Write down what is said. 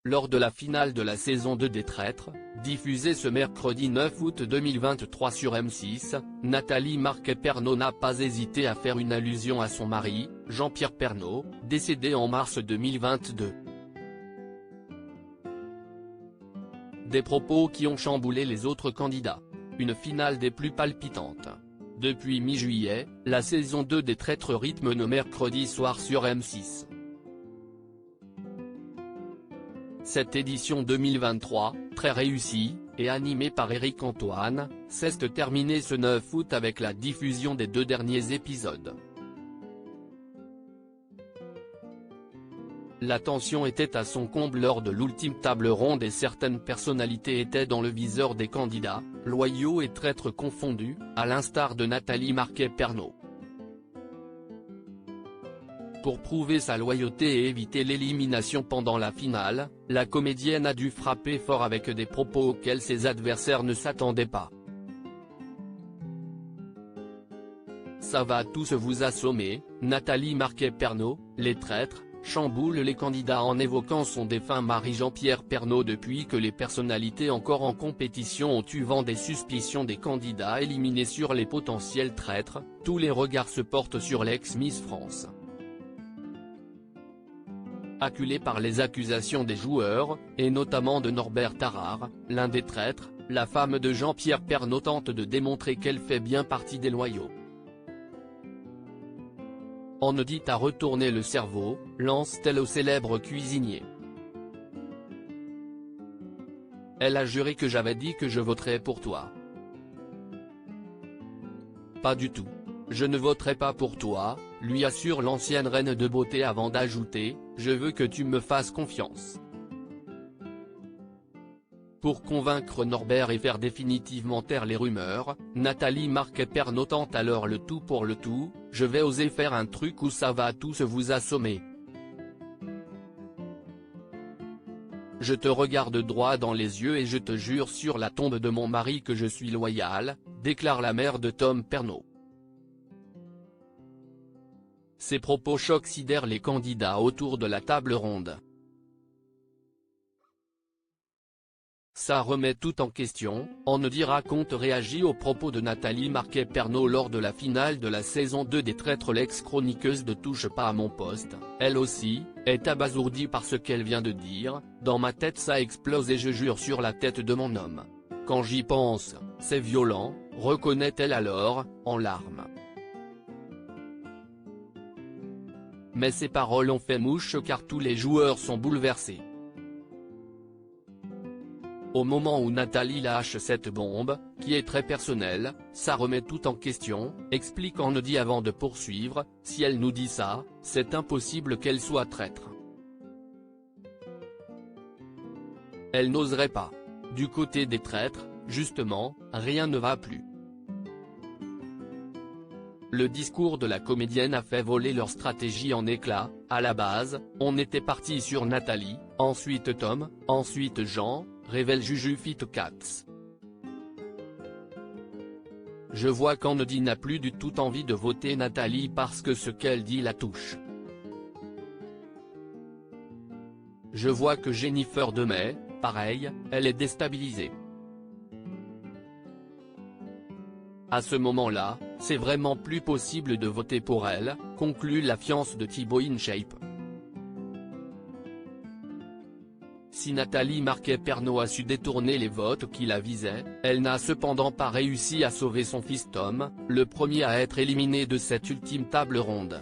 lors de la finale de la saison 2 des Traîtres, diffusée ce mercredi 9 août 2023 sur M6, Nathalie Marquet-Pernot n'a pas hésité à faire une allusion à son mari, Jean-Pierre Pernaut, décédé en mars 2022. Des propos qui ont chamboulé les autres candidats. Une finale des plus palpitantes. Depuis mi-juillet, la saison 2 des Traîtres rythme nos mercredis soirs sur M6. Cette édition 2023, très réussie, et animée par Éric Antoine, s'est terminée ce 9 août avec la diffusion des 2 derniers épisodes. L'attention était à son comble lors de l'ultime table ronde et certaines personnalités étaient dans le viseur des candidats, loyaux et traîtres confondus, à l'instar de Nathalie Marquet-Pernot. Pour prouver sa loyauté et éviter l'élimination pendant la finale, la comédienne a dû frapper fort avec des propos auxquels ses adversaires ne s'attendaient pas. Ça va tous vous assommer, Nathalie Marquet-Pernot, les traîtres, chamboule les candidats en évoquant son défunt mari Jean-Pierre Pernaut depuis que les personnalités encore en compétition ont eu vent des suspicions des candidats éliminés sur les potentiels traîtres, tous les regards se portent sur l'ex-Miss France. Acculée par les accusations des joueurs, et notamment de Norbert Tarare, l'un des traîtres, la femme de Jean-Pierre Pernaut tente de démontrer qu'elle fait bien partie des loyaux. On ne dit à retourner le cerveau, lance-t-elle au célèbre cuisinier. Elle a juré que j'avais dit que je voterais pour toi. Pas du tout. Je ne voterai pas pour toi, lui assure l'ancienne reine de beauté avant d'ajouter, je veux que tu me fasses confiance. Pour convaincre Norbert et faire définitivement taire les rumeurs, Nathalie Marquet-Pernot tente alors le tout pour le tout, je vais oser faire un truc où ça va tous vous assommer. Je te regarde droit dans les yeux et je te jure sur la tombe de mon mari que je suis loyale, déclare la mère de Tom Pernaut. Ces propos chocs sidèrent les candidats autour de la table ronde. Ça remet tout en question, On ne dit raconte réagit aux propos de Nathalie Marquet-Pernot lors de la finale de la saison 2 des Traîtres. L'ex-chroniqueuse de Touche pas à mon poste, elle aussi, est abasourdie par ce qu'elle vient de dire, dans ma tête ça explose et je jure sur la tête de mon homme. Quand j'y pense, c'est violent, reconnaît-elle alors, en larmes. Mais ces paroles ont fait mouche car tous les joueurs sont bouleversés. Au moment où Nathalie lâche cette bombe, qui est très personnelle, ça remet tout en question, explique On ne dit avant de poursuivre, si elle nous dit ça, c'est impossible qu'elle soit traître. Elle n'oserait pas. Du côté des traîtres, justement, rien ne va plus. Le discours de la comédienne a fait voler leur stratégie en éclats, à la base, on était parti sur Nathalie, ensuite Tom, ensuite Jean, révèle Juju Fitcats. Je vois qu'On ne dit n'a plus du tout envie de voter Nathalie parce que ce qu'elle dit la touche. Je vois que Jennifer Demey, pareil, elle est déstabilisée. À ce moment-là, c'est vraiment plus possible de voter pour elle, conclut la fiance de Thibaut InShape. Si Nathalie Marquet-Pernot a su détourner les votes qui la visaient, elle n'a cependant pas réussi à sauver son fils Tom, le premier à être éliminé de cette ultime table ronde.